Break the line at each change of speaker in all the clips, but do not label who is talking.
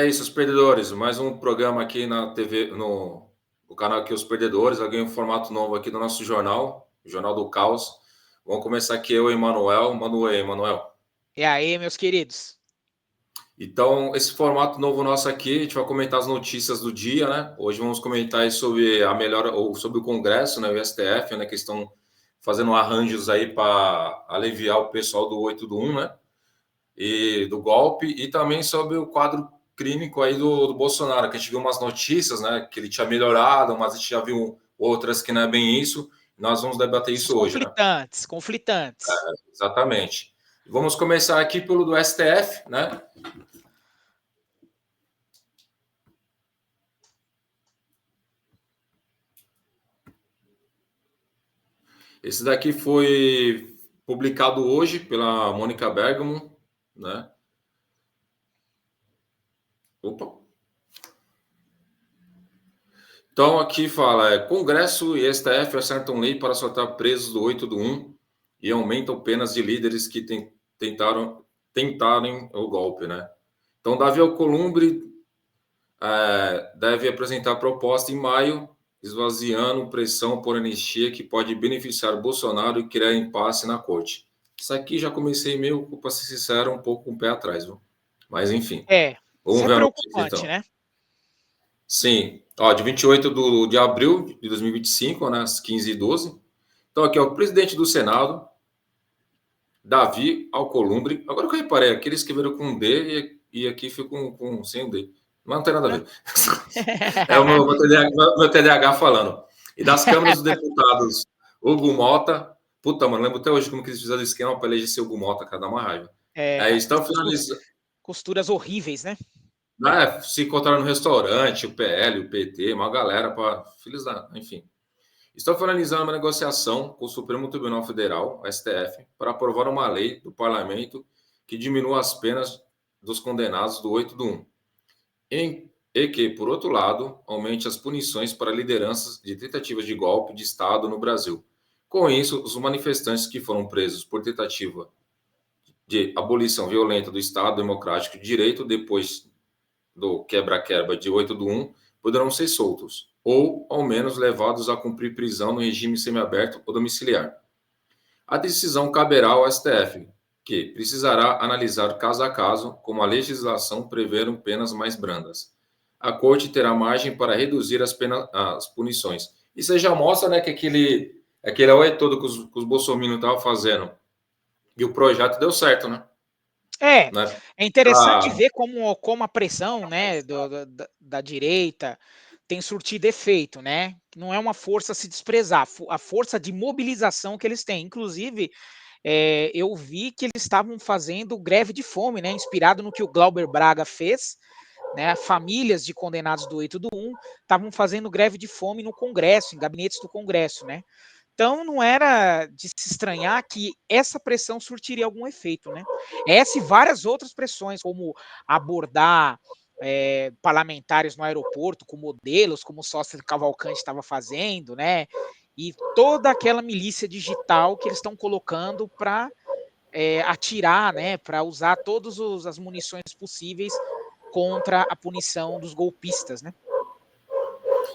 aí, seus perdedores, mais um programa aqui na TV, no canal aqui, Os Perdedores. Eu ganhei um formato novo aqui do nosso jornal, o Jornal do Caos. Vamos começar aqui eu e Manuel. Manuel.
E aí, meus queridos?
Então, esse formato novo nosso aqui, a gente vai comentar as notícias do dia, né? Hoje vamos comentar aí sobre a melhora, ou sobre o Congresso, né, o STF, né, que estão fazendo arranjos aí para aliviar o pessoal do 8 do 1, né? E do golpe, e também sobre o quadro clínico aí do Bolsonaro, que a gente viu umas notícias, né, que ele tinha melhorado, mas a gente já viu outras que não é bem isso. Nós vamos debater isso hoje, né?
Conflitantes.
Exatamente. Vamos começar aqui pelo do STF, né? Esse daqui foi publicado hoje pela Mônica Bergamo, né? Opa. Então, aqui fala, Congresso e STF acertam lei para soltar presos do 8 do 1 e aumentam penas de líderes que tentarem o golpe, né? Então, Davi Alcolumbre deve apresentar proposta em maio, esvaziando pressão por anistia que pode beneficiar Bolsonaro e criar impasse na corte. Isso aqui já comecei meio, para ser sincero, um pouco com o pé atrás, viu? Mas, enfim.
Isso
Vamos
é
ver a notícia,
preocupante,
então.
né?
Sim, ó, de 28 de abril de 2025, né, às 15h12. Então, aqui, ó, o presidente do Senado, Davi Alcolumbre. Agora que eu reparei, aqui eles escreveram com D e aqui ficou sem o D. Mas não tem nada a ver. É o meu TDAH falando. E das câmaras dos deputados, Hugo Mota. Puta, mano, lembro até hoje como que eles fizeram o esquema para eleger ser Hugo Mota, cara, dá uma raiva. Aí estão finalizando.
Costuras horríveis, né?
Se encontraram no restaurante, o PL, o PT, uma galera para. Filhos da. Enfim. Estão finalizando uma negociação com o Supremo Tribunal Federal, o STF, para aprovar uma lei do parlamento que diminua as penas dos condenados do 8 do 1. E que, por outro lado, aumente as punições para lideranças de tentativas de golpe de Estado no Brasil. Com isso, os manifestantes que foram presos por tentativa de abolição violenta do Estado Democrático de Direito depois do quebra-quebra de 8 do 1 poderão ser soltos, ou, ao menos, levados a cumprir prisão no regime semiaberto ou domiciliar. A decisão caberá ao STF, que precisará analisar caso a caso como a legislação prevê penas mais brandas. A Corte terá margem para reduzir as punições. Isso aí já mostra, né, que aquele auê todo que os bolsominions estavam fazendo e o projeto deu certo, né?
É interessante ver como a pressão, né, da direita tem surtido efeito, né? Não é uma força a se desprezar, a força de mobilização que eles têm. Inclusive, eu vi que eles estavam fazendo greve de fome, né? Inspirado no que o Glauber Braga fez, né? Famílias de condenados do 8 do 1 estavam fazendo greve de fome no Congresso, em gabinetes do Congresso, né? Então não era de se estranhar que essa pressão surtiria algum efeito, né? Essa e várias outras pressões, como abordar parlamentares no aeroporto com modelos, como o Sócio Cavalcante estava fazendo, né? E toda aquela milícia digital que eles estão colocando para atirar, né? Para usar todas as munições possíveis contra a punição dos golpistas, né?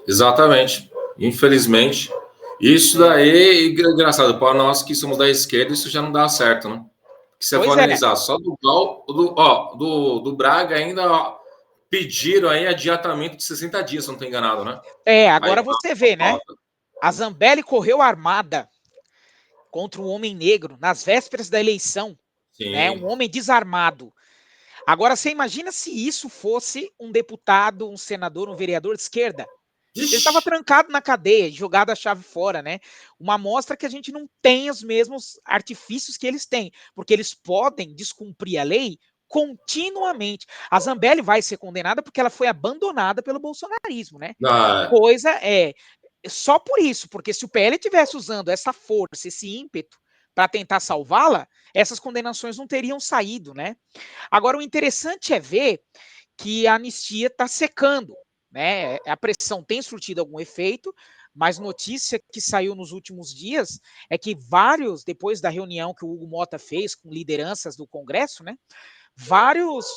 Exatamente. Infelizmente. Isso daí, engraçado, para nós que somos da esquerda, isso já não dá certo, né? Se você for analisar, só do Braga ainda pediram aí adiantamento de 60 dias, se não estou enganado, né?
Agora você vê, né? A Zambelli correu armada contra um homem negro nas vésperas da eleição, né? Um homem desarmado. Agora você imagina se isso fosse um deputado, um senador, um vereador de esquerda. Ele estava trancado na cadeia, jogado a chave fora, né? Uma amostra que a gente não tem os mesmos artifícios que eles têm, porque eles podem descumprir a lei continuamente. A Zambelli vai ser condenada porque ela foi abandonada pelo bolsonarismo, né? Coisa só por isso, porque se o PL tivesse usando essa força, esse ímpeto para tentar salvá-la, essas condenações não teriam saído, né? Agora, o interessante é ver que a anistia está secando, né? A pressão tem surtido algum efeito, mas notícia que saiu nos últimos dias é que depois da reunião que o Hugo Mota fez com lideranças do Congresso, né? vários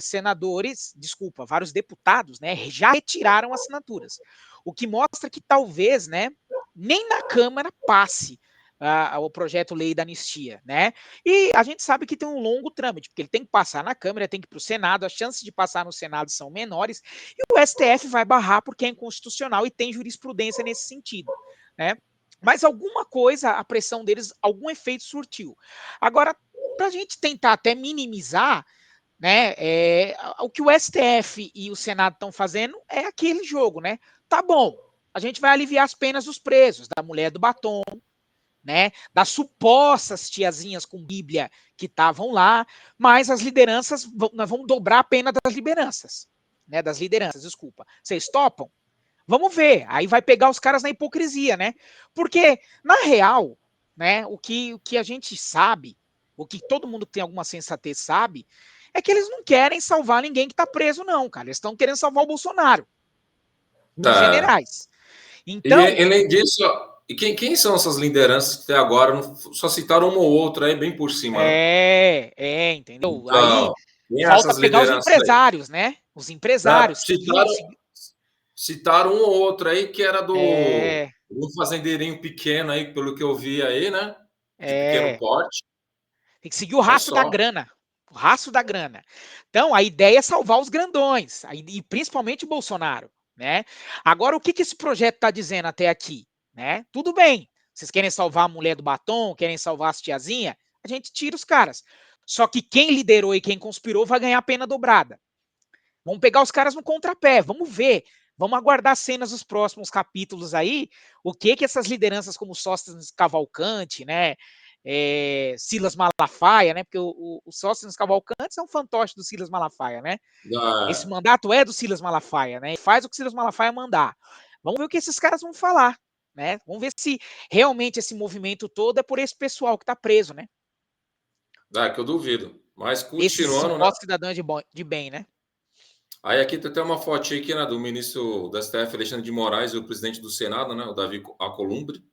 senadores, desculpa, vários deputados, né, já retiraram assinaturas. O que mostra que talvez, né, nem na Câmara passe o projeto lei da anistia, né? E a gente sabe que tem um longo trâmite, porque ele tem que passar na Câmara, tem que ir para o Senado, as chances de passar no Senado são menores, e o STF vai barrar porque é inconstitucional e tem jurisprudência nesse sentido, né? Mas alguma coisa, a pressão deles, algum efeito surtiu. Agora, para a gente tentar até minimizar, né, o que o STF e o Senado estão fazendo é aquele jogo, né? Tá bom, a gente vai aliviar as penas dos presos, da mulher do batom, né, das supostas tiazinhas com Bíblia que estavam lá, mas as lideranças, nós vamos dobrar a pena das lideranças, né, das lideranças, desculpa. Vocês topam? Vamos ver. Aí vai pegar os caras na hipocrisia, né? Porque, na real, né, o que a gente sabe, o que todo mundo que tem alguma sensatez sabe, é que eles não querem salvar ninguém que tá preso, não, cara. Eles estão querendo salvar o Bolsonaro. Os generais. Então.
E além disso, e quem são essas lideranças que até agora só citaram uma ou outra aí bem por cima,
né? Entendeu?
Então,
aí falta pegar os empresários, aí, né? Os empresários.
Citaram um ou outro aí que era do um fazendeirinho pequeno aí, pelo que eu vi aí, né? De pequeno porte.
Tem que seguir o rastro da grana. O rastro da grana. Então, a ideia é salvar os grandões, e principalmente o Bolsonaro, né? Agora, o que esse projeto está dizendo até aqui, né? Tudo bem, vocês querem salvar a mulher do batom, querem salvar as tiazinhas, a gente tira os caras. Só que quem liderou e quem conspirou vai ganhar a pena dobrada. Vamos pegar os caras no contrapé, vamos ver. Vamos aguardar cenas dos próximos capítulos aí, o que essas lideranças como Sóstenes Cavalcante, né? Silas Malafaia, né? Porque o Sóstenes Cavalcante é um fantoche do Silas Malafaia, né? Esse mandato é do Silas Malafaia, né? Faz o que o Silas Malafaia mandar. Vamos ver o que esses caras vão falar, né? Vamos ver se realmente esse movimento todo é por esse pessoal que está preso, né?
Que eu duvido. Mas continuando,
esse suposto cidadão de bem, né?
Aí aqui tem até uma fotinha aqui, né, do ministro da STF, Alexandre de Moraes, e o presidente do Senado, né, o Davi Alcolumbre,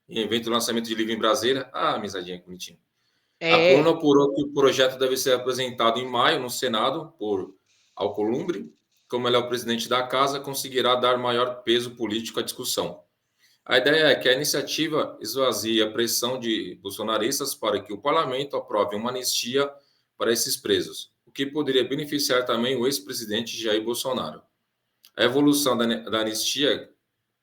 em evento do lançamento de livro em Brasília. Amizadinha bonitinha. A coluna apurou que o projeto deve ser apresentado em maio no Senado por Alcolumbre. Como ele é o presidente da casa, conseguirá dar maior peso político à discussão. A ideia é que a iniciativa esvazie a pressão de bolsonaristas para que o parlamento aprove uma anistia para esses presos, o que poderia beneficiar também o ex-presidente Jair Bolsonaro. A evolução da anistia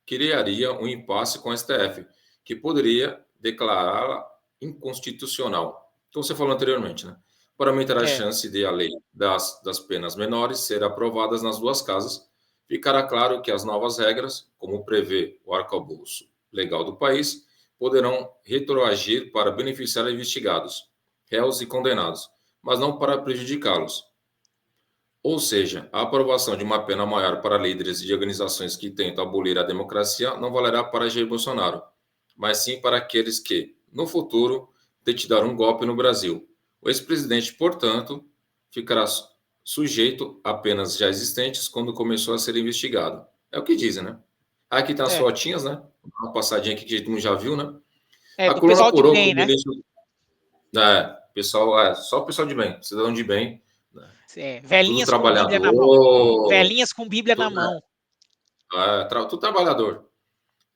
criaria um impasse com o STF, que poderia declará-la inconstitucional. Como você falou anteriormente, né? Para aumentar a chance de a lei das penas menores ser aprovadas nas duas casas, ficará claro que as novas regras, como prevê o arcabouço legal do país, poderão retroagir para beneficiar investigados, réus e condenados, mas não para prejudicá-los. Ou seja, a aprovação de uma pena maior para líderes de organizações que tentam abolir a democracia não valerá para Jair Bolsonaro, mas sim para aqueles que, no futuro, tentarão um golpe no Brasil. O ex-presidente, portanto, ficará sujeito a penas já existentes quando começou a ser investigado. É o que dizem, né? Aqui tem as fotinhas, né? Uma passadinha aqui que a gente não já viu, né?
A coluna apurou que o ministro...
Só o pessoal de bem, cidadão de bem.
Velhinhas com Bíblia na mão. Velhinhas com Bíblia na mão.
Tudo trabalhador.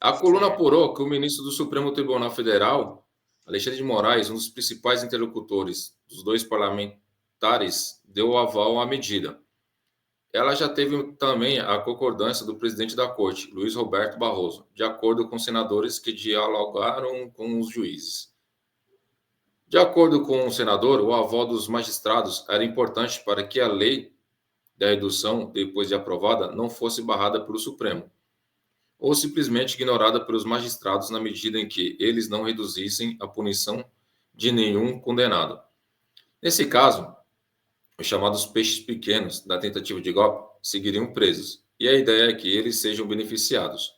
A coluna apurou que o ministro do Supremo Tribunal Federal, Alexandre de Moraes, um dos principais interlocutores dos dois parlamentares, deu o aval à medida. Ela já teve também a concordância do presidente da corte, Luiz Roberto Barroso, de acordo com senadores que dialogaram com os juízes. De acordo com o senador, o aval dos magistrados era importante para que a lei da redução, depois de aprovada, não fosse barrada pelo Supremo, ou simplesmente ignorada pelos magistrados na medida em que eles não reduzissem a punição de nenhum condenado. Nesse caso, os chamados peixes pequenos da tentativa de golpe seguiriam presos, e a ideia é que eles sejam beneficiados.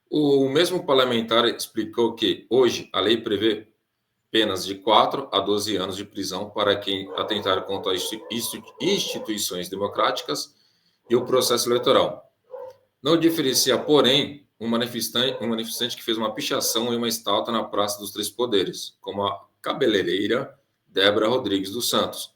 O mesmo parlamentar explicou que, hoje, a lei prevê penas de 4 a 12 anos de prisão para quem atentar contra as instituições democráticas e o processo eleitoral. Não diferencia, porém, um manifestante que fez uma pichação e uma estátua na Praça dos Três Poderes, como a cabeleireira Débora Rodrigues dos Santos,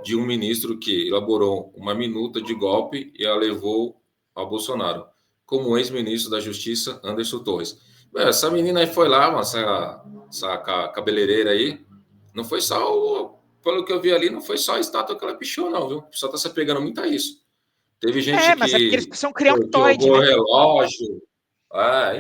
de um ministro que elaborou uma minuta de golpe e a levou ao Bolsonaro, como o ex-ministro da Justiça, Anderson Torres. Essa menina aí foi lá, essa cabeleireira aí, não foi só pelo que eu vi ali, não foi só a estátua que ela pichou, não, viu? O pessoal tá se pegando muito a isso. Teve gente
mas é porque eles
que
precisam criar um toide,
roubou
né?
o relógio.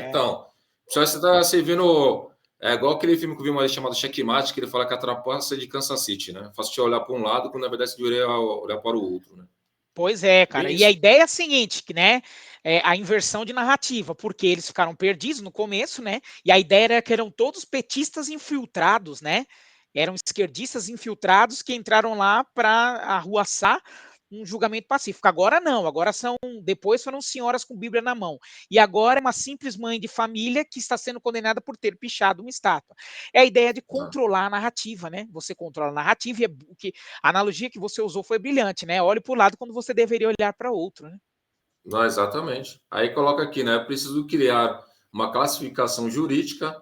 Então. Só você tá servindo. É igual aquele filme que eu vi uma vez chamado Checkmate, que ele fala que a trapaça de Kansas City, né? Faz te olhar para um lado, quando na verdade você deveria olhar para o outro, né?
Pois é, cara.
Bem
E a
isso.
ideia é a seguinte, que, né, a inversão de narrativa, porque eles ficaram perdidos no começo, né? E a ideia era que eram todos petistas infiltrados, né? Eram esquerdistas infiltrados que entraram lá para arruaçar um julgamento pacífico. Agora não, depois foram senhoras com Bíblia na mão. E agora é uma simples mãe de família que está sendo condenada por ter pichado uma estátua. É a ideia de controlar a narrativa, né? Você controla a narrativa e a analogia que você usou foi brilhante, né? Olhe para o lado quando você deveria olhar para outro, né?
Não, exatamente. Aí coloca aqui, né? É preciso criar uma classificação jurídica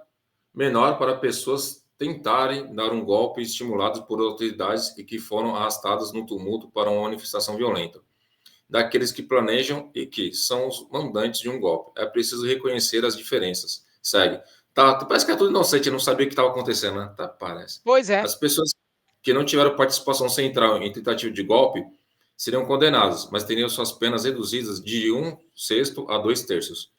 menor para pessoas tentarem dar um golpe estimulados por autoridades e que foram arrastadas no tumulto para uma manifestação violenta, daqueles que planejam e que são os mandantes de um golpe. É preciso reconhecer as diferenças. Segue. Tá, parece que é tudo inocente, não sabia o que estava acontecendo, né? Tá, parece.
Pois é.
As pessoas que não tiveram participação central em tentativa de golpe seriam condenadas, mas teriam suas penas reduzidas de 1/6 a 2/3.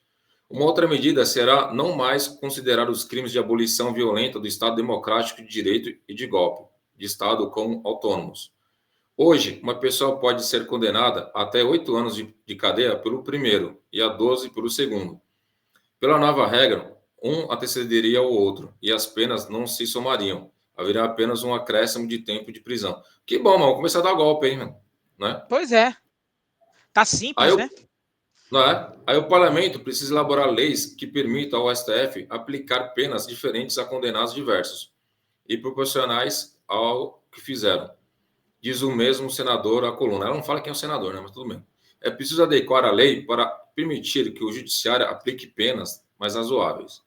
Uma outra medida será não mais considerar os crimes de abolição violenta do Estado democrático de direito e de golpe de Estado como autônomos. Hoje, uma pessoa pode ser condenada até 8 anos de cadeia pelo primeiro e a 12 pelo segundo. Pela nova regra, um antecederia o outro e as penas não se somariam. Haverá apenas um acréscimo de tempo de prisão. Que bom, mano. Vamos começar a dar golpe, hein, mano? Né?
Pois é. Tá
Aí,
simples, né?
não é? Aí o parlamento precisa elaborar leis que permitam ao STF aplicar penas diferentes a condenados diversos e proporcionais ao que fizeram. Diz o mesmo senador à coluna. Ela não fala quem é o senador, né? Mas tudo bem. É preciso adequar a lei para permitir que o judiciário aplique penas mais razoáveis.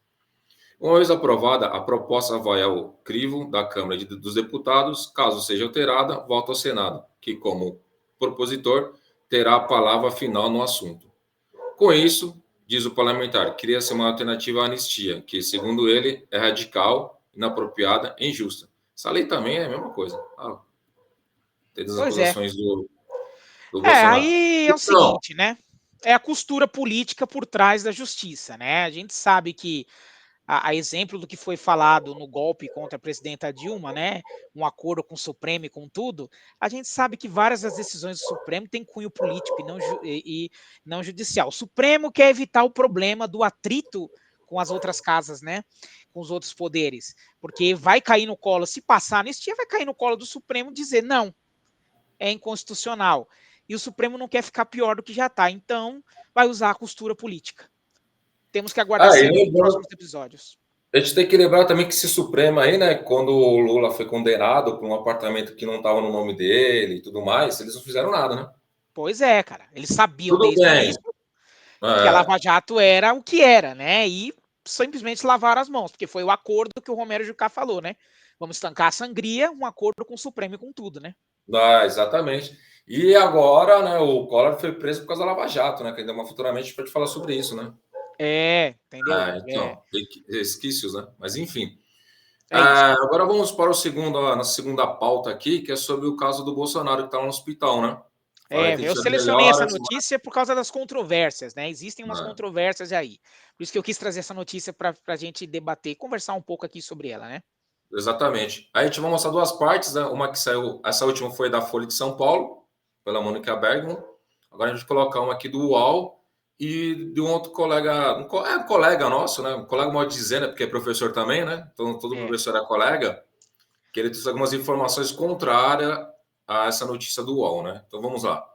Uma vez aprovada, a proposta vai ao crivo da Câmara dos Deputados. Caso seja alterada, volta ao Senado, que, como propositor, terá a palavra final no assunto. Com isso, diz o parlamentar, cria-se uma alternativa à anistia, que, segundo ele, é radical, inapropriada e injusta. Essa lei também é a mesma coisa. Tem as
Pois é.
acusações do Bolsonaro.
Aí é o
Então,
seguinte, né? É a costura política por trás da justiça, né? A gente sabe que a exemplo do que foi falado no golpe contra a presidenta Dilma, né, um acordo com o Supremo e com tudo, a gente sabe que várias das decisões do Supremo têm cunho político e não judicial. O Supremo quer evitar o problema do atrito com as outras casas, né, com os outros poderes, porque vai cair no colo, se passar a anistia, vai cair no colo do Supremo dizer não, é inconstitucional. E o Supremo não quer ficar pior do que já está, então vai usar a costura política. Temos que aguardar cenas dos próximos episódios.
A gente tem que lembrar também que esse Supremo aí, né, quando o Lula foi condenado por um apartamento que não estava no nome dele e tudo mais, eles não fizeram nada, né?
Pois é, cara. Eles sabiam
Tudo
desde o
bem.
início que a Lava Jato era o que era, né? E simplesmente lavaram as mãos, porque foi o acordo que o Romero Jucá falou, né? Vamos estancar a sangria, um acordo com o Supremo e com tudo, né?
Exatamente. E agora, né, o Collor foi preso por causa da Lava Jato, né? Que ainda futuramente a gente pode falar sobre isso, né?
Entendeu?
Então, resquícios, né? Mas enfim.
É isso.
Agora vamos para na segunda pauta aqui, que é sobre o caso do Bolsonaro que está no hospital, né?
Eu selecionei essa notícia por causa das controvérsias, né? Existem umas controvérsias aí. Por isso que eu quis trazer essa notícia para a gente debater, conversar um pouco aqui sobre ela, né?
Exatamente. Aí a gente vai mostrar duas partes, né? Uma que saiu, essa última foi da Folha de São Paulo, pela Mônica Bergman. Agora a gente vai colocar uma aqui do UOL e de um outro colega, um colega nosso, né? Um colega pode dizer, né? Porque é professor também, né? Então todo professor é colega, que ele trouxe algumas informações contrárias a essa notícia do UOL, né? Então vamos lá.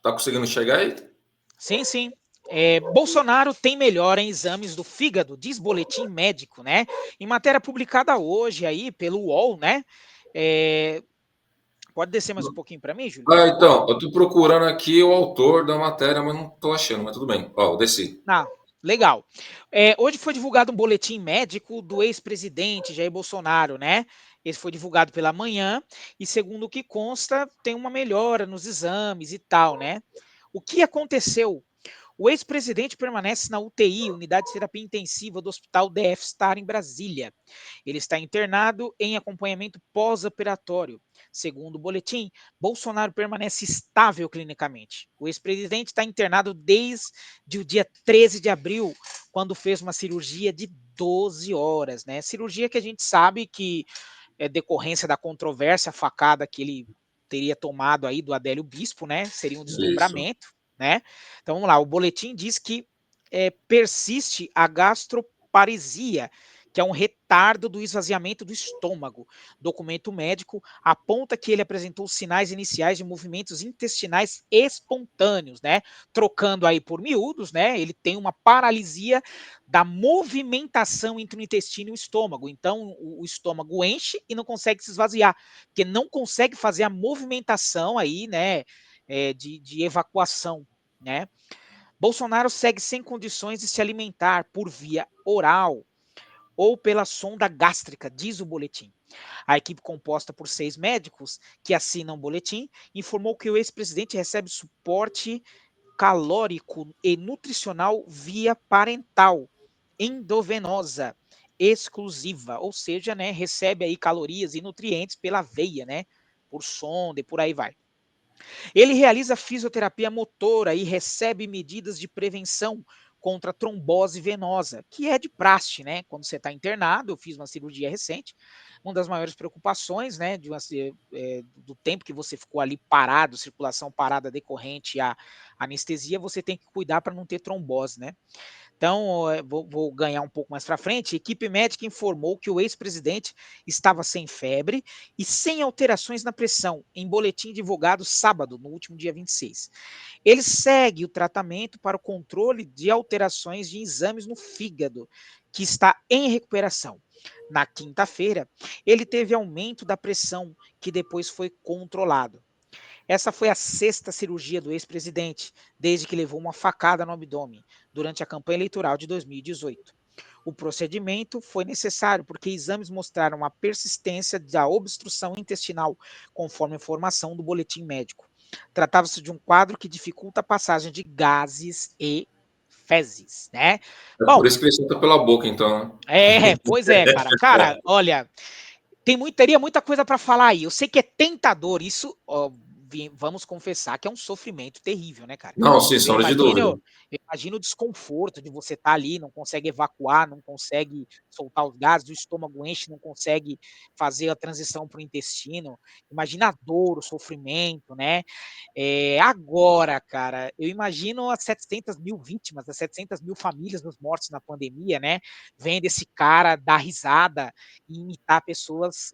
Tá conseguindo chegar aí?
Sim, sim. Bolsonaro tem melhora em exames do fígado, diz boletim médico, né? Em matéria publicada hoje aí pelo UOL, né? Pode descer mais um pouquinho para mim, Júlio?
Então, eu tô procurando aqui o autor da matéria, mas não tô achando, mas tudo bem. Ó, eu desci.
Legal. Hoje foi divulgado um boletim médico do ex-presidente Jair Bolsonaro, né? Esse foi divulgado pela manhã e, segundo o que consta, tem uma melhora nos exames e tal, né? O que aconteceu? O ex-presidente permanece na UTI, Unidade de Terapia Intensiva do Hospital DF Star, em Brasília. Ele está internado em acompanhamento pós-operatório. Segundo o boletim, Bolsonaro permanece estável clinicamente. O ex-presidente está internado desde o dia 13 de abril, quando fez uma cirurgia de 12 horas, né? Cirurgia que a gente sabe que é decorrência da controvérsia, a facada que ele teria tomado aí do Adélio Bispo, né? Seria um
Isso.
desdobramento, né? Então vamos lá, o boletim diz que persiste a gastroparesia, que é um retardo do esvaziamento do estômago. Documento médico aponta que ele apresentou sinais iniciais de movimentos intestinais espontâneos, né? Trocando aí por miúdos, né? Ele tem uma paralisia da movimentação entre o intestino e o estômago. Então, o estômago enche e não consegue se esvaziar, porque não consegue fazer a movimentação aí, né? De evacuação, né? Bolsonaro segue sem condições de se alimentar por via oral ou pela sonda gástrica, diz o boletim. A equipe, composta por 6 médicos que assinam o boletim, informou que o ex-presidente recebe suporte calórico e nutricional via parental, endovenosa, exclusiva, ou seja, né, recebe aí calorias e nutrientes pela veia, né, por sonda e por aí vai. Ele realiza fisioterapia motora e recebe medidas de prevenção contra a trombose venosa, que é de praxe, né? Quando você está internado, eu fiz uma cirurgia recente. Uma das maiores preocupações, né, do tempo que você ficou ali parado, circulação parada decorrente à anestesia, você tem que cuidar para não ter trombose, né? Então, vou ganhar um pouco mais para frente. A equipe médica informou que o ex-presidente estava sem febre e sem alterações na pressão, em boletim divulgado sábado, no último dia 26. Ele segue o tratamento para o controle de alterações de exames no fígado, que está em recuperação. Na quinta-feira, ele teve aumento da pressão, que depois foi controlado. Essa foi a sexta cirurgia do ex-presidente, desde que levou uma facada no abdômen, durante a campanha eleitoral de 2018. O procedimento foi necessário porque exames mostraram a persistência da obstrução intestinal, conforme a informação do boletim médico. Tratava-se de um quadro que dificulta a passagem de gases e fezes, né?
É por
Bom,
isso que ele solta pela boca, então.
pois é, cara. Cara, olha, teria muita coisa para falar aí. Eu sei que é tentador, isso, ó, vamos confessar que é um sofrimento terrível, né, cara?
Não, sem
Eu
sombra de dúvida.
imagino, eu imagino o desconforto de você estar ali, não consegue evacuar, não consegue soltar os gases, o estômago enche, não consegue fazer a transição para o intestino. Imagina a dor, o sofrimento, né? Agora, cara, eu imagino as 700 mil vítimas, as 700 mil famílias dos mortos na pandemia, né? Vendo esse cara dar risada e imitar pessoas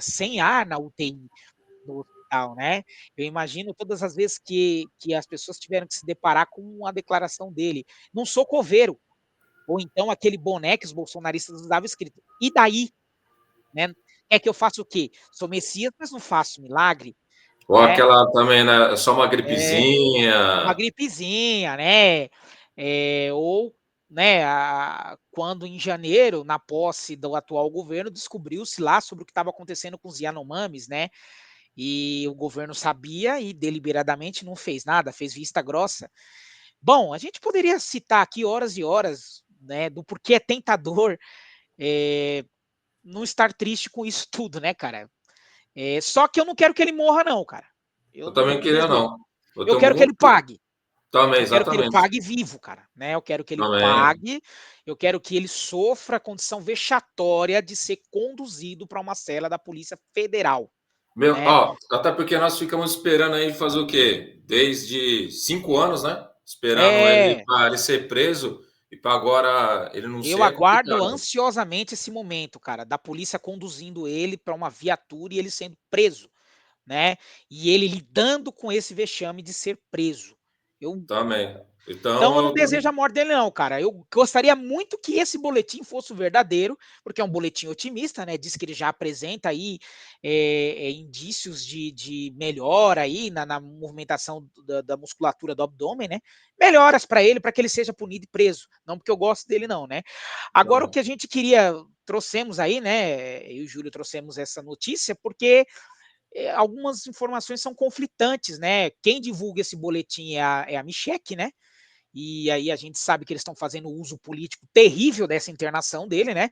sem ar na UTI do hospital, né? Eu imagino todas as vezes que as pessoas tiveram que se deparar com a declaração dele. Não sou coveiro. Ou então aquele boné que os bolsonaristas usavam escrito. E daí? Né? É que eu faço o quê? Sou Messias, mas não faço milagre.
Ou
Né?
aquela também, né? Só uma
Uma
gripezinha.
gripezinha, né? Ou né, quando em janeiro, na posse do atual governo, descobriu-se lá sobre o que estava acontecendo com os Yanomamis, né? E o governo sabia e deliberadamente não fez nada, fez vista grossa. Bom, a gente poderia citar aqui horas e horas, né, do porquê é tentador não estar triste com isso tudo, né, cara? Só que eu não quero que ele morra, não, cara. Eu
Eu
não
também
tenho
queria,
desejo.
não. Eu
Eu
tenho
quero que ele
muito.
pague.
Também,
Eu quero que ele
exatamente.
pague vivo, cara, né? Eu quero que ele
Também.
pague, eu quero que ele sofra a condição vexatória de ser conduzido para uma cela da Polícia Federal,
Meu,
né?
ó, até porque nós ficamos esperando aí fazer o quê? Desde 5 anos, né? Esperando ele
É,
para ele ser preso e para agora ele não
eu
ser é
aguardo
complicado.
ansiosamente esse momento, cara, da polícia conduzindo ele para uma viatura e ele sendo preso, né? E ele lidando com esse vexame de ser preso. Eu
Também.
Então eu não desejo a morte dele não, cara. Eu gostaria muito que esse boletim fosse o verdadeiro, porque é um boletim otimista, né? Diz que ele já apresenta aí indícios de melhora aí na movimentação da musculatura do abdômen, né? Melhoras para ele, para que ele seja punido e preso. Não porque eu gosto dele não, né? Agora o que a gente queria, trouxemos aí, né? Eu e o Júlio trouxemos essa notícia porque algumas informações são conflitantes, né? Quem divulga esse boletim é a Michek, né? E aí a gente sabe que eles estão fazendo uso político terrível dessa internação dele, né?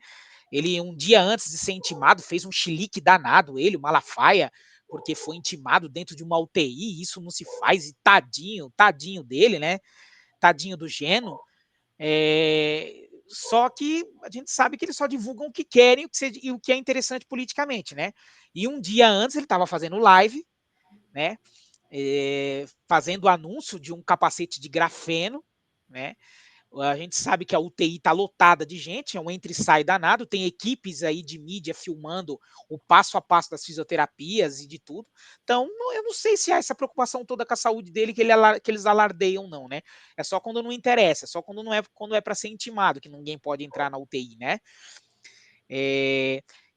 Ele, um dia antes de ser intimado, fez um chilique danado, ele, o Malafaia, porque foi intimado dentro de uma UTI, isso não se faz, e tadinho dele, né? Tadinho do Geno. Só que a gente sabe que eles só divulgam o que querem e o que é interessante politicamente, né? E um dia antes ele estava fazendo live, né? Fazendo anúncio de um capacete de grafeno, né? A gente sabe que a UTI está lotada de gente, é um entra e sai danado, tem equipes aí de mídia filmando o passo a passo das fisioterapias e de tudo. Então, eu não sei se há essa preocupação toda com a saúde dele que eles alardeiam, não, né? É só quando não interessa, é só quando é para ser intimado, que ninguém pode entrar na UTI, né?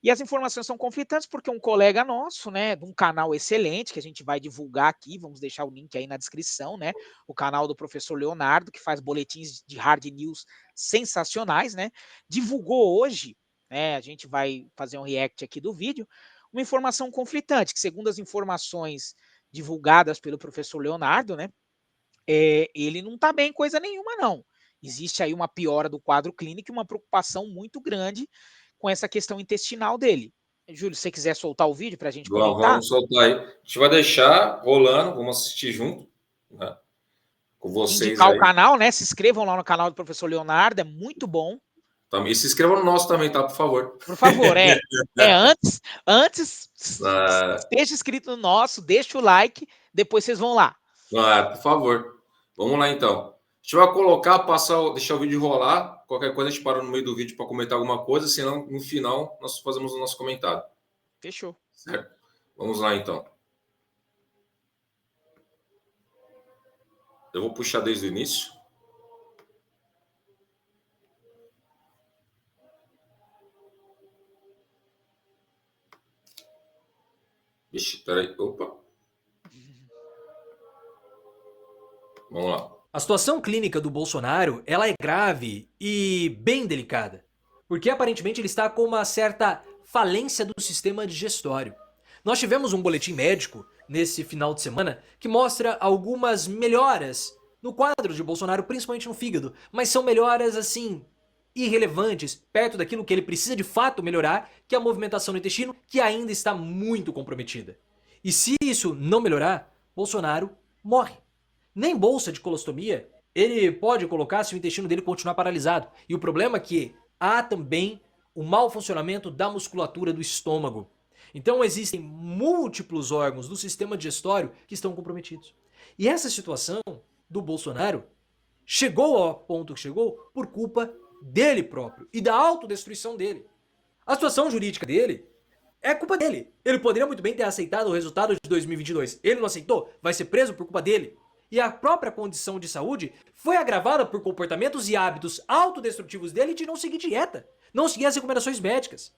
E as informações são conflitantes porque um colega nosso, né, de um canal excelente que a gente vai divulgar aqui, vamos deixar o link aí na descrição, né, o canal do professor Leonardo, que faz boletins de hard news sensacionais, né, divulgou hoje, né, a gente vai fazer um react aqui do vídeo, uma informação conflitante, que segundo as informações divulgadas pelo professor Leonardo, né, ele não está bem coisa nenhuma não. Existe aí uma piora do quadro clínico e uma preocupação muito grande com essa questão intestinal dele. Júlio, se você quiser soltar o vídeo para a gente comentar.
Vamos soltar aí. A gente vai deixar rolando, vamos assistir junto, né? Com vocês
indicar
aí.
O canal, né? Se inscrevam lá no canal do professor Leonardo, é muito bom.
E se inscreva no nosso também, tá? Por favor.
Por favor, antes esteja inscrito no nosso, deixa o like, depois vocês vão lá.
Por favor. Vamos lá então. A gente vai colocar, deixar o vídeo rolar. Qualquer coisa a gente para no meio do vídeo para comentar alguma coisa, senão no final nós fazemos o nosso comentário.
Fechou.
Certo? Vamos lá então. Eu vou puxar desde o início. Vixe, peraí. Opa. Vamos lá.
A situação clínica do Bolsonaro, ela é grave e bem delicada, porque aparentemente ele está com uma certa falência do sistema digestório. Nós tivemos um boletim médico nesse final de semana que mostra algumas melhoras no quadro de Bolsonaro, principalmente no fígado, mas são melhoras assim irrelevantes, perto daquilo que ele precisa de fato melhorar, que é a movimentação no intestino, que ainda está muito comprometida. E se isso não melhorar, Bolsonaro morre. Nem bolsa de colostomia ele pode colocar se o intestino dele continuar paralisado. E o problema é que há também o mau funcionamento da musculatura do estômago. Então existem múltiplos órgãos do sistema digestório que estão comprometidos. E essa situação do Bolsonaro chegou ao ponto que chegou por culpa dele próprio e da autodestruição dele. A situação jurídica dele é culpa dele. Ele poderia muito bem ter aceitado o resultado de 2022. Ele não aceitou, vai ser preso por culpa dele. E a própria condição de saúde foi agravada por comportamentos e hábitos autodestrutivos dele de não seguir dieta, não seguir as recomendações médicas.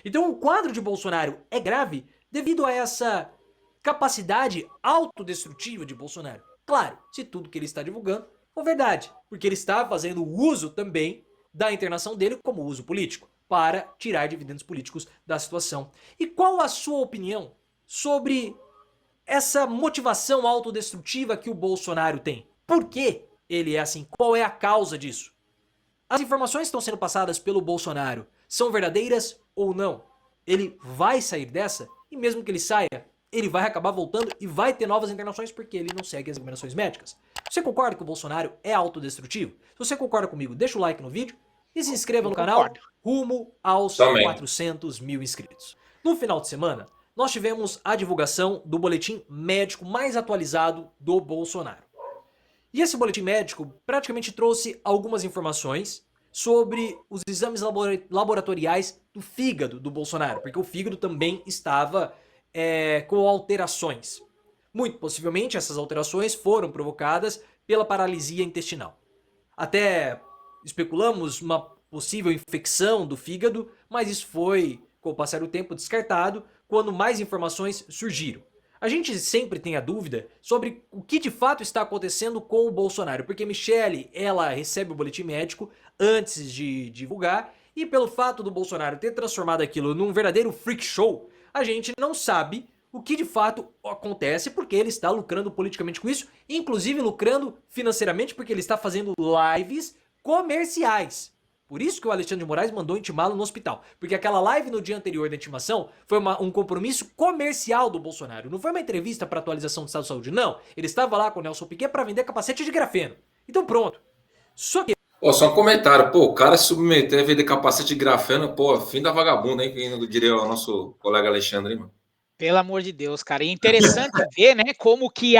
Então o quadro de Bolsonaro é grave devido a essa capacidade autodestrutiva de Bolsonaro. Claro, se tudo que ele está divulgando for verdade, porque ele está fazendo uso também da internação dele como uso político, para tirar dividendos políticos da situação. E qual a sua opinião sobre essa motivação autodestrutiva que o Bolsonaro tem? Por que ele é assim? Qual é a causa disso? As informações que estão sendo passadas pelo Bolsonaro são verdadeiras ou não? Ele vai sair dessa? E mesmo que ele saia, ele vai acabar voltando e vai ter novas internações porque ele não segue as recomendações médicas. Você concorda que o Bolsonaro é autodestrutivo? Se você concorda comigo, deixa o like no vídeo e se inscreva no canal rumo aos 400 mil inscritos. No final de semana, nós tivemos a divulgação do boletim médico mais atualizado do Bolsonaro. E esse boletim médico praticamente trouxe algumas informações sobre os exames laboratoriais do fígado do Bolsonaro, porque o fígado também estava com alterações. Muito possivelmente essas alterações foram provocadas pela paralisia intestinal. Até especulamos uma possível infecção do fígado, mas isso foi, com o passar do tempo, descartado quando mais informações surgiram. A gente sempre tem a dúvida sobre o que de fato está acontecendo com o Bolsonaro, porque Michele, ela recebe o boletim médico antes de divulgar, e pelo fato do Bolsonaro ter transformado aquilo num verdadeiro freak show, a gente não sabe o que de fato acontece, porque ele está lucrando politicamente com isso, inclusive lucrando financeiramente, porque ele está fazendo lives comerciais. Por isso que o Alexandre de Moraes mandou intimá-lo no hospital. Porque aquela live no dia anterior da intimação foi um compromisso comercial do Bolsonaro. Não foi uma entrevista para atualização do estado de saúde, não. Ele estava lá com o Nelson Piquet para vender capacete de grafeno. Então pronto. Só que...
Só um comentário. Pô, o cara se submeter a vender capacete de grafeno, pô, fim da vagabunda, hein? Que diria o nosso colega Alexandre, hein, mano?
Pelo amor de Deus, cara. E é interessante ver, né, como que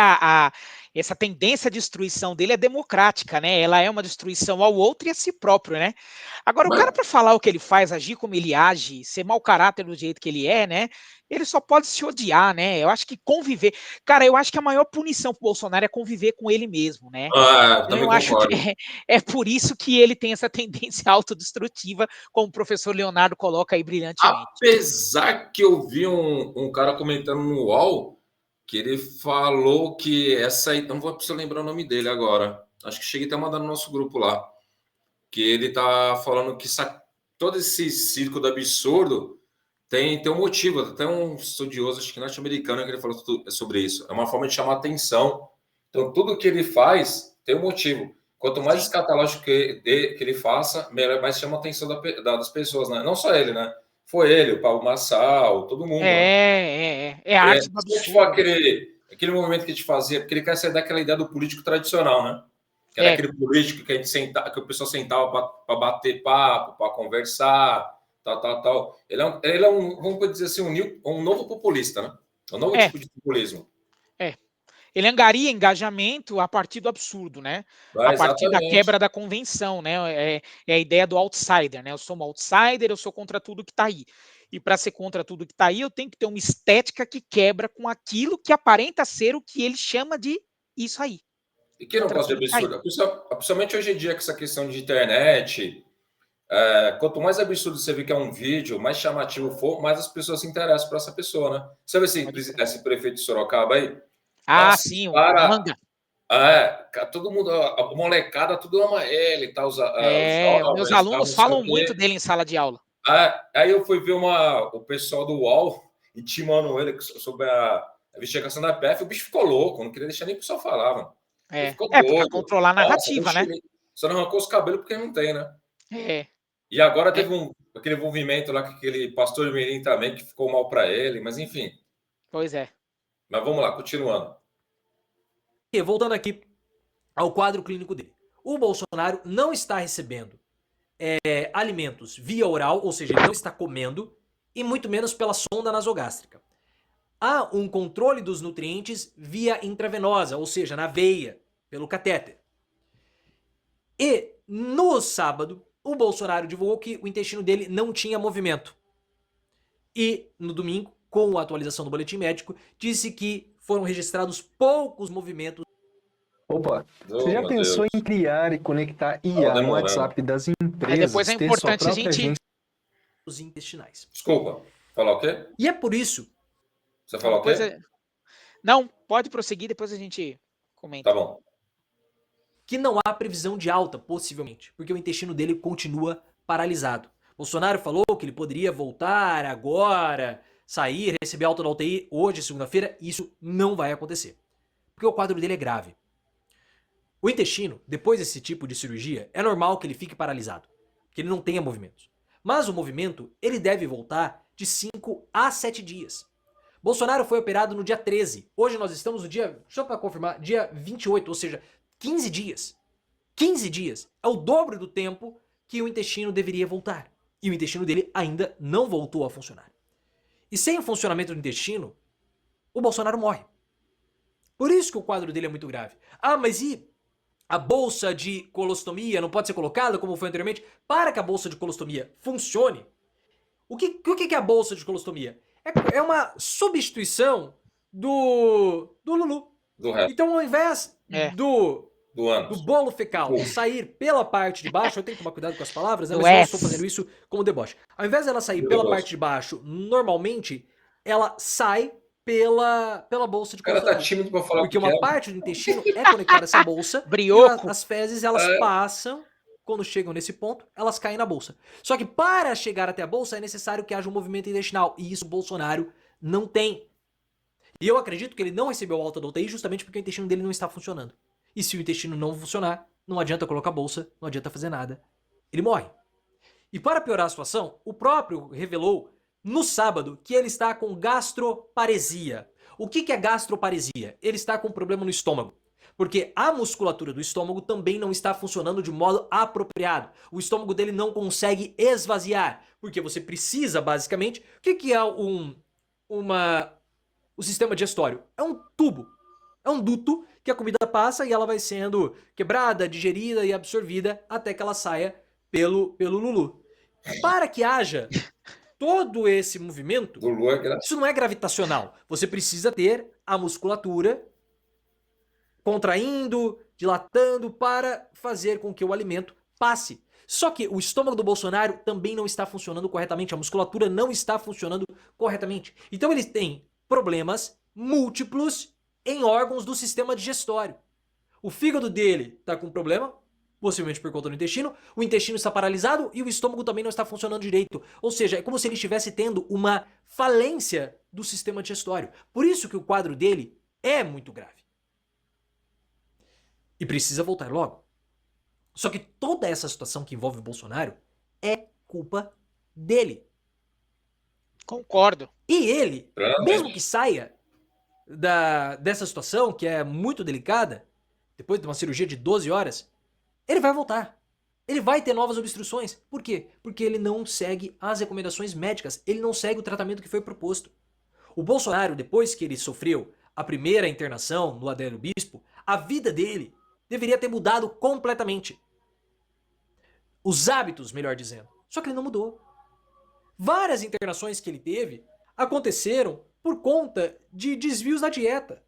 essa tendência de destruição dele é democrática, né? Ela é uma destruição ao outro e a si próprio, né? Agora, o cara, para falar o que ele faz, agir como ele age, ser mau caráter do jeito que ele é, né? Ele só pode se odiar, né? Eu acho que conviver... Cara, eu acho que a maior punição pro Bolsonaro é conviver com ele mesmo, né?
Então, eu
acho que é por isso que ele tem essa tendência autodestrutiva, como o professor Leonardo coloca aí brilhantemente.
Apesar que eu vi um cara comentando no UOL que ele falou que essa aí, não vou precisar lembrar o nome dele agora. Acho que cheguei até a mandar no nosso grupo lá. Que ele tá falando que todo esse circo do absurdo tem um motivo. Até um estudioso, acho que norte-americano, que ele falou sobre isso. É uma forma de chamar atenção. Então, tudo que ele faz tem um motivo. Quanto mais escatológico que ele faça, mais chama a atenção das pessoas, né? Não só ele, né? Foi ele, o Paulo Massal, todo mundo.
É a arte do absurdo.
Aquele movimento que a gente fazia, porque ele quer sair daquela ideia do político tradicional, né? Que era aquele político que a gente que o pessoal sentava para bater papo, para conversar, tal. Ele é vamos dizer assim, um novo populista, né? Um novo tipo de populismo.
Ele angaria engajamento a partir do absurdo, né? A partir da quebra da convenção, né? É a ideia do outsider, né? Eu sou um outsider, eu sou contra tudo que está aí. E para ser contra tudo que está aí, eu tenho que ter uma estética que quebra com aquilo que aparenta ser o que ele chama de isso aí.
E que não gosta de absurdo? Principalmente hoje em dia, com essa questão de internet, quanto mais absurdo você vê que é um vídeo, mais chamativo for, mais as pessoas se interessam por essa pessoa, né? Você vê esse prefeito de Sorocaba aí?
Nossa, sim, o Manga.
Todo mundo, a molecada, tudo ama ele e tal. Os
meus alunos falam muito dele em sala de aula.
Aí eu fui ver o pessoal do UOL intimando ele sobre a investigação da PF, o bicho ficou louco, não queria deixar nem o pessoal falar, mano.
Para controlar a narrativa, né?
Só não arrancou os cabelos porque não tem, né? E agora teve aquele envolvimento lá com aquele pastor Mirim também, que ficou mal para ele, mas enfim.
Pois é.
Mas vamos lá, continuando.
E voltando aqui ao quadro clínico dele. O Bolsonaro não está recebendo alimentos via oral, ou seja, ele não está comendo, e muito menos pela sonda nasogástrica. Há um controle dos nutrientes via intravenosa, ou seja, na veia, pelo catéter. E no sábado, o Bolsonaro divulgou que o intestino dele não tinha movimento. E no domingo, com a atualização do boletim médico, disse que foram registrados poucos movimentos.
Opa, você já pensou em criar e conectar IA no WhatsApp das empresas?
Depois é importante a gente...
Os intestinais.
Desculpa, falar o quê?
E é por isso...
Você falou o quê?
Não, pode prosseguir, depois a gente comenta.
Tá bom.
Que não há previsão de alta, possivelmente, porque o intestino dele continua paralisado. Bolsonaro falou que ele poderia voltar agora, sair, receber alta da UTI hoje, segunda-feira. Isso não vai acontecer, porque o quadro dele é grave. O intestino, depois desse tipo de cirurgia, é normal que ele fique paralisado, que ele não tenha movimentos. Mas o movimento, ele deve voltar de 5 a 7 dias. Bolsonaro foi operado no dia 13. Hoje nós estamos no dia, só para confirmar, dia 28, ou seja, 15 dias. 15 dias é o dobro do tempo que o intestino deveria voltar. E o intestino dele ainda não voltou a funcionar. E sem o funcionamento do intestino, o Bolsonaro morre. Por isso que o quadro dele é muito grave. Mas e a bolsa de colostomia não pode ser colocada como foi anteriormente? Para que a bolsa de colostomia funcione, o que é a bolsa de colostomia? É uma substituição do Lulu. Então, ao invés do bolo fecal sair pela parte de baixo, eu tenho que tomar cuidado com as palavras, né? Mas eu estou fazendo isso como deboche. Ao invés dela sair pela parte de baixo, normalmente, ela sai pela bolsa de
consonante. O cara tá tímido pra falar.
Porque uma parte do intestino é conectada a essa bolsa. E as fezes, elas passam, quando chegam nesse ponto, elas caem na bolsa. Só que para chegar até a bolsa, é necessário que haja um movimento intestinal. E isso o Bolsonaro não tem. E eu acredito que ele não recebeu alta da UTI justamente porque o intestino dele não está funcionando. E se o intestino não funcionar, não adianta colocar bolsa, não adianta fazer nada. Ele morre. E para piorar a situação, o próprio revelou no sábado que ele está com gastroparesia. O que é gastroparesia? Ele está com um problema no estômago. Porque a musculatura do estômago também não está funcionando de modo apropriado. O estômago dele não consegue esvaziar. Porque você precisa, basicamente... O que é o sistema digestório? É um tubo. É um duto que a comida passa e ela vai sendo quebrada, digerida e absorvida até que ela saia pelo Lulu. Para que haja todo esse movimento, isso não é gravitacional. Você precisa ter a musculatura contraindo, dilatando para fazer com que o alimento passe. Só que o estômago do Bolsonaro também não está funcionando corretamente. A musculatura não está funcionando corretamente. Então ele tem problemas múltiplos em órgãos do sistema digestório. O fígado dele está com problema, possivelmente por conta do intestino, o intestino está paralisado e o estômago também não está funcionando direito. Ou seja, é como se ele estivesse tendo uma falência do sistema digestório. Por isso que o quadro dele é muito grave. E precisa voltar logo. Só que toda essa situação que envolve o Bolsonaro é culpa dele.
Concordo.
E ele, mesmo que saia dessa situação, que é muito delicada, depois de uma cirurgia de 12 horas, ele vai voltar. Ele vai ter novas obstruções. Por quê? Porque ele não segue as recomendações médicas. Ele não segue o tratamento que foi proposto. O Bolsonaro, depois que ele sofreu a primeira internação no Adélio Bispo, a vida dele deveria ter mudado completamente. Os hábitos, melhor dizendo. Só que ele não mudou. Várias internações que ele teve aconteceram por conta de desvios da dieta.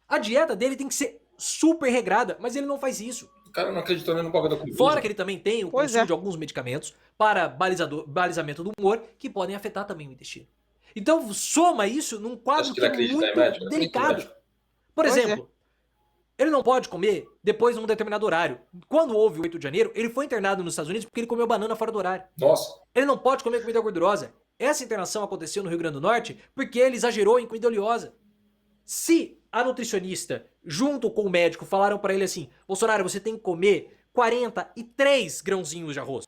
A dieta dele tem que ser super regrada, mas ele não faz isso.
O cara não acreditou nem no bagulho da Covid.
Fora que ele também tem o consumo de alguns medicamentos para balizamento do humor que podem afetar também o intestino. Então soma isso num quadro que é muito delicado. Por exemplo, ele não pode comer depois de um determinado horário. Quando houve o 8 de janeiro, ele foi internado nos Estados Unidos porque ele comeu banana fora do horário.
Nossa.
Ele não pode comer comida gordurosa. Essa internação aconteceu no Rio Grande do Norte porque ele exagerou em comida oleosa. Se a nutricionista, junto com o médico, falaram para ele assim: Bolsonaro, você tem que comer 43 grãozinhos de arroz.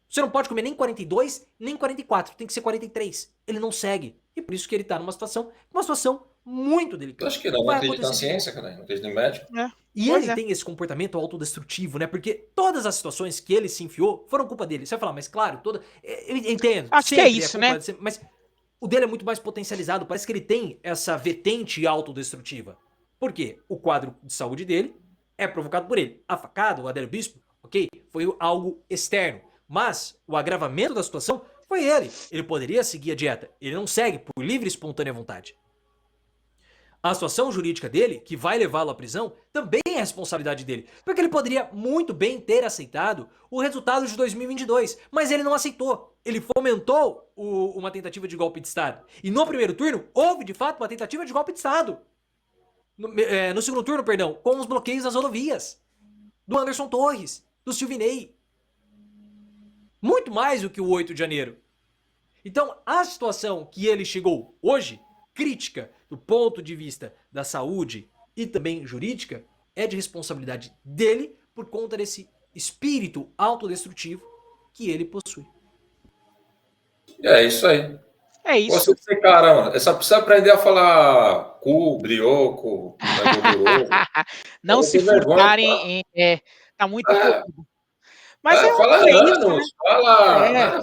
Você não pode comer nem 42, nem 44. Tem que ser 43. Ele não segue. E por isso que ele tá numa situação muito delicada.
Eu acho que não acredita na ciência, cara. Não acredita em médico.
E ele tem esse comportamento autodestrutivo, né? Porque todas as situações que ele se enfiou foram culpa dele. Você vai falar, mas claro, eu entendo.
Acho que é isso, né?
Mas o dele é muito mais potencializado. Parece que ele tem essa vertente autodestrutiva. Por quê? O quadro de saúde dele é provocado por ele. A facada, o Adélio Bispo, ok? Foi algo externo. Mas o agravamento da situação foi ele. Ele poderia seguir a dieta. Ele não segue por livre e espontânea vontade. A situação jurídica dele, que vai levá-lo à prisão, também é responsabilidade dele. Porque ele poderia muito bem ter aceitado o resultado de 2022, mas ele não aceitou. Ele fomentou uma tentativa de golpe de Estado. E no primeiro turno, houve de fato uma tentativa de golpe de Estado. No segundo turno, perdão, com os bloqueios das rodovias. Do Anderson Torres, do Silvinei. Muito mais do que o 8 de janeiro. Então, a situação que ele chegou hoje, crítica do ponto de vista da saúde e também jurídica, é de responsabilidade dele por conta desse espírito autodestrutivo que ele possui.
É isso aí.
É isso.
Você, caramba, só precisa aprender a falar cu, brioco,
não se furtarem, tá muito
mas fala anos, fala.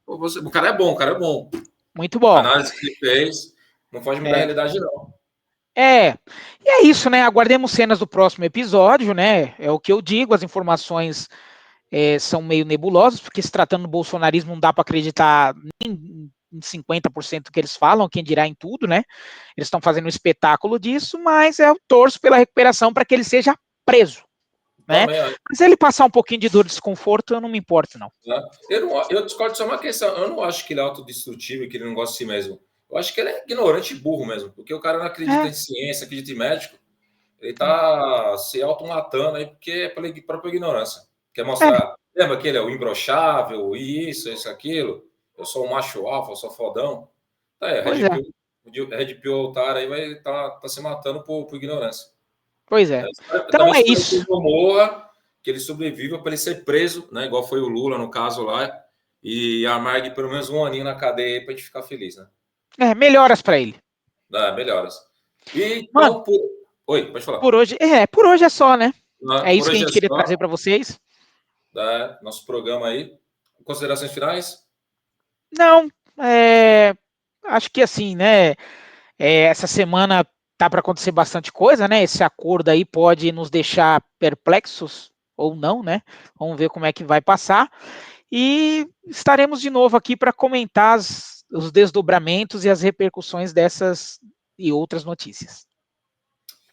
O cara é bom,
Muito bom.
A análise que ele fez não foge muito da realidade, não.
E é isso, né? Aguardemos cenas do próximo episódio, né? É o que eu digo, as informações são meio nebulosas, porque se tratando do bolsonarismo não dá para acreditar nem em 50% do que eles falam, quem dirá em tudo, né? Eles estão fazendo um espetáculo disso, mas eu torço pela recuperação para que ele seja preso. né? Mas ele passar um pouquinho de dor e desconforto, eu não me importo, não.
Eu discordo só uma questão. Eu não acho que ele é autodestrutivo e que ele não gosta de si mesmo. Eu acho que ele é ignorante e burro mesmo, porque o cara não acredita em ciência, acredita em médico. Ele tá se automatando aí porque é pela própria ignorância. Quer mostrar... Lembra que ele é o imbrochável, isso, aquilo? Eu sou um macho alfa, eu sou fodão. Tá aí, Red Pill Otário aí vai tá se matando por ignorância.
Pois é. Então é isso.
Que ele não morra, que ele sobreviva para ele ser preso, né? Igual foi o Lula no caso lá, e amargue pelo menos um aninho na cadeia para a gente ficar feliz, né?
Melhoras para ele.
Melhoras. E então, oi, pode falar.
Por hoje é só, né? É isso que a gente queria trazer para vocês.
Nosso programa aí. Considerações finais?
Não, acho que assim, né? Essa semana tá para acontecer bastante coisa, né? Esse acordo aí pode nos deixar perplexos ou não, né? Vamos ver como é que vai passar. E estaremos de novo aqui para comentar os desdobramentos e as repercussões dessas e outras notícias.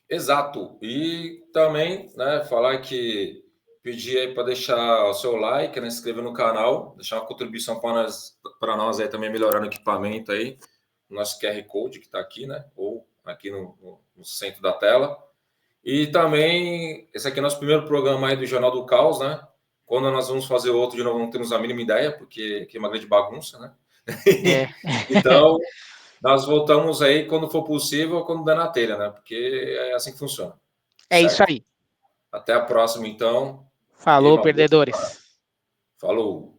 Exato. E também, né, falar que pedir aí para deixar o seu like, né, se inscrever no canal, deixar uma contribuição para nós aí também melhorar o equipamento aí, nosso QR Code que está aqui, né, ou aqui no centro da tela. E também, esse aqui é nosso primeiro programa aí do Jornal do Caos, né? Quando nós vamos fazer outro de novo, não temos a mínima ideia, porque aqui é uma grande bagunça, né? Então, nós voltamos aí quando for possível, quando der na telha, né? Porque é assim que funciona.
É certo? Isso aí.
Até a próxima, então.
Falou, perdedores.
Falou.